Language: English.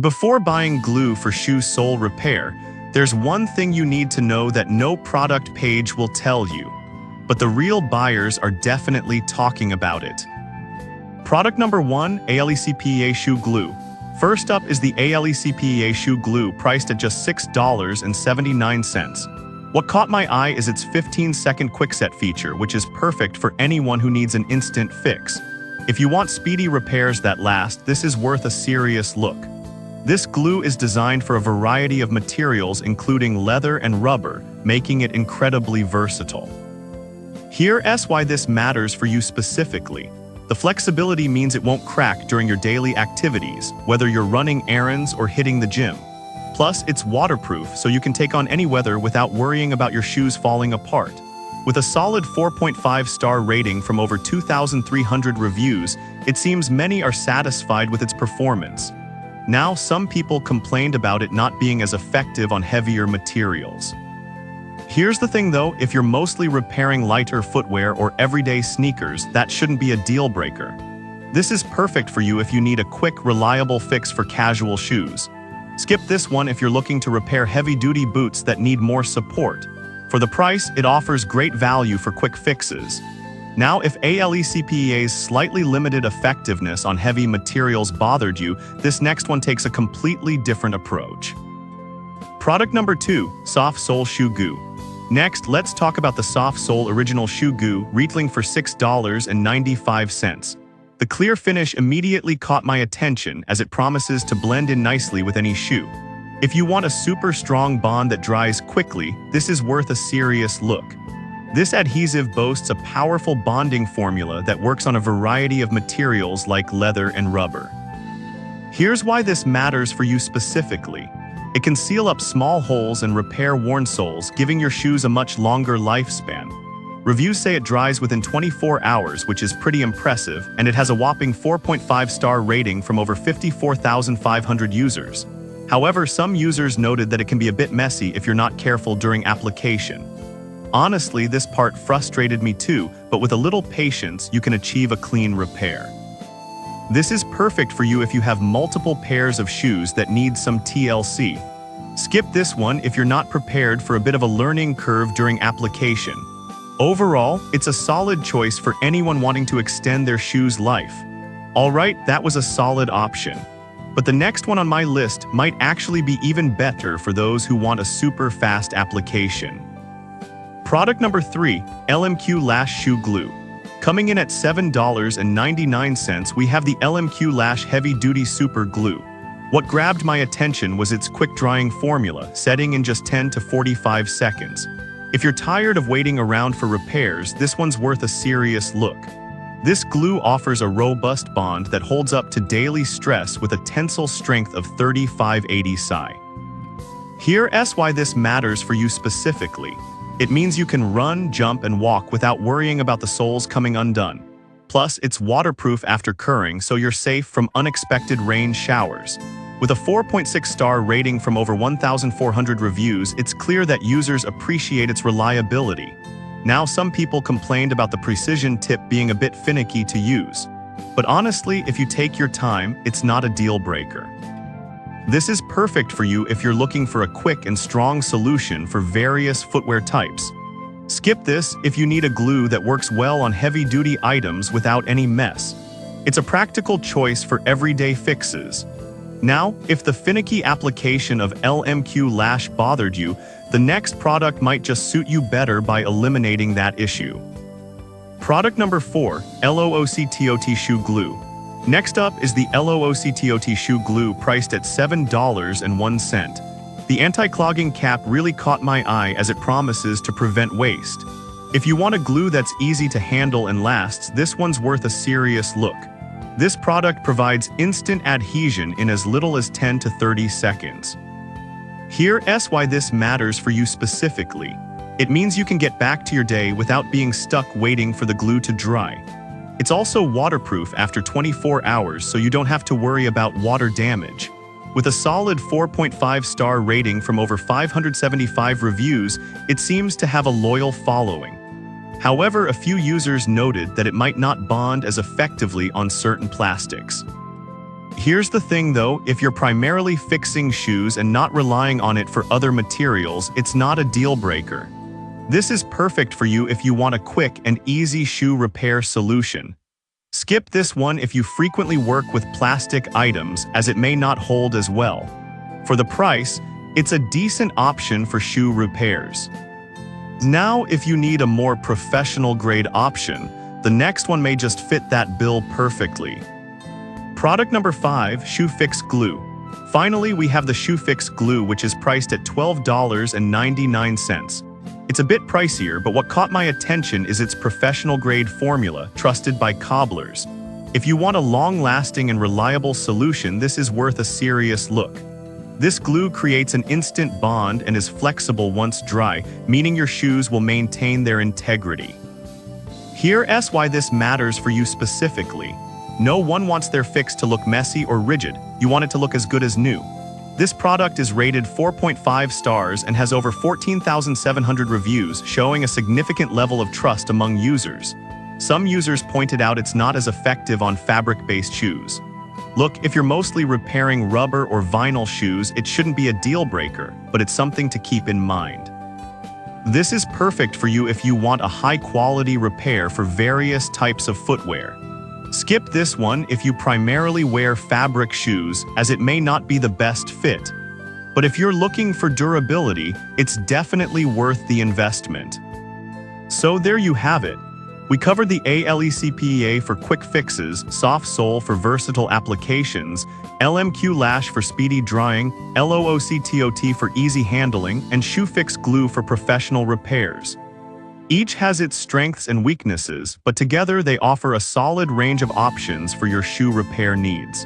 Before buying glue for shoe sole repair, there's one thing you need to know that no product page will tell you. But the real buyers are definitely talking about it. Product number 1, ALECPEA shoe glue. First up is the ALECPEA shoe glue, priced at just $6.79. What caught my eye is its 15-second quickset feature, which is perfect for anyone who needs an instant fix. If you want speedy repairs that last, this is worth a serious look. This glue is designed for a variety of materials including leather and rubber, making it incredibly versatile. Here's why this matters for you specifically. The flexibility means it won't crack during your daily activities, whether you're running errands or hitting the gym. Plus, it's waterproof, so you can take on any weather without worrying about your shoes falling apart. With a solid 4.5-star rating from over 2,300 reviews, it seems many are satisfied with its performance. Now, some people complained about it not being as effective on heavier materials. Here's the thing though, if you're mostly repairing lighter footwear or everyday sneakers, that shouldn't be a deal breaker. This is perfect for you if you need a quick, reliable fix for casual shoes. Skip this one if you're looking to repair heavy-duty boots that need more support. For the price, it offers great value for quick fixes. Now, if ALECPEA's slightly limited effectiveness on heavy materials bothered you, this next one takes a completely different approach. Product number 2, soft sole shoe glue. Next, let's talk about the soft sole original shoe glue, retailing for $6.95. The clear finish immediately caught my attention as it promises to blend in nicely with any shoe. If you want a super strong bond that dries quickly, this is worth a serious look. This adhesive boasts a powerful bonding formula that works on a variety of materials like leather and rubber. Here's why this matters for you specifically. It can seal up small holes and repair worn soles, giving your shoes a much longer lifespan. Reviews say it dries within 24 hours, which is pretty impressive, and it has a whopping 4.5-star rating from over 54,500 users. However, some users noted that it can be a bit messy if you're not careful during application. Honestly, this part frustrated me too, but with a little patience, you can achieve a clean repair. This is perfect for you if you have multiple pairs of shoes that need some TLC. Skip this one if you're not prepared for a bit of a learning curve during application. Overall, it's a solid choice for anyone wanting to extend their shoes' life. Alright, that was a solid option. But the next one on my list might actually be even better for those who want a super fast application. Product number 3, LMQ Lash Shoe Glue. Coming in at $7.99, we have the LMQ Lash Heavy Duty Super Glue. What grabbed my attention was its quick-drying formula, setting in just 10 to 45 seconds. If you're tired of waiting around for repairs, this one's worth a serious look. This glue offers a robust bond that holds up to daily stress with a tensile strength of 3580 psi. Here's why this matters for you specifically. It means you can run, jump, and walk without worrying about the soles coming undone. Plus, it's waterproof after curing, so you're safe from unexpected rain showers. With a 4.6-star rating from over 1,400 reviews, it's clear that users appreciate its reliability. Now, some people complained about the precision tip being a bit finicky to use. But honestly, if you take your time, it's not a deal breaker. This is perfect for you if you're looking for a quick and strong solution for various footwear types. Skip this if you need a glue that works well on heavy-duty items without any mess. It's a practical choice for everyday fixes. Now, if the finicky application of LMQ Lash bothered you, the next product might just suit you better by eliminating that issue. Product number 4, LOOCTOT Shoe Glue. Next up is the LOOCTOT Shoe Glue, priced at $7.01. The anti-clogging cap really caught my eye as it promises to prevent waste. If you want a glue that's easy to handle and lasts, this one's worth a serious look. This product provides instant adhesion in as little as 10 to 30 seconds. Here's why this matters for you specifically. It means you can get back to your day without being stuck waiting for the glue to dry. It's also waterproof after 24 hours, so you don't have to worry about water damage. With a solid 4.5-star rating from over 575 reviews, it seems to have a loyal following. However, a few users noted that it might not bond as effectively on certain plastics. Here's the thing though, if you're primarily fixing shoes and not relying on it for other materials, it's not a deal breaker. This is perfect for you if you want a quick and easy shoe repair solution. Skip this one if you frequently work with plastic items, as it may not hold as well. For the price, it's a decent option for shoe repairs. Now, if you need a more professional-grade option, the next one may just fit that bill perfectly. Product number 5, Shoe Fix Glue. Finally, we have the Shoe Fix Glue, which is priced at $12.99. It's a bit pricier, but what caught my attention is its professional-grade formula, trusted by cobblers. If you want a long-lasting and reliable solution, this is worth a serious look. This glue creates an instant bond and is flexible once dry, meaning your shoes will maintain their integrity. Here's why this matters for you specifically. No one wants their fix to look messy or rigid. You want it to look as good as new. This product is rated 4.5 stars and has over 14,700 reviews, showing a significant level of trust among users. Some users pointed out it's not as effective on fabric-based shoes. Look, if you're mostly repairing rubber or vinyl shoes, it shouldn't be a deal breaker, but it's something to keep in mind. This is perfect for you if you want a high-quality repair for various types of footwear. Skip this one if you primarily wear fabric shoes, as it may not be the best fit. But if you're looking for durability, it's definitely worth the investment. So there you have it. We covered the ALECPEA for quick fixes, soft sole for versatile applications, LMQ lash for speedy drying, LOOCTOT for easy handling, and Shoe Fix Glue for professional repairs. Each has its strengths and weaknesses, but together they offer a solid range of options for your shoe repair needs.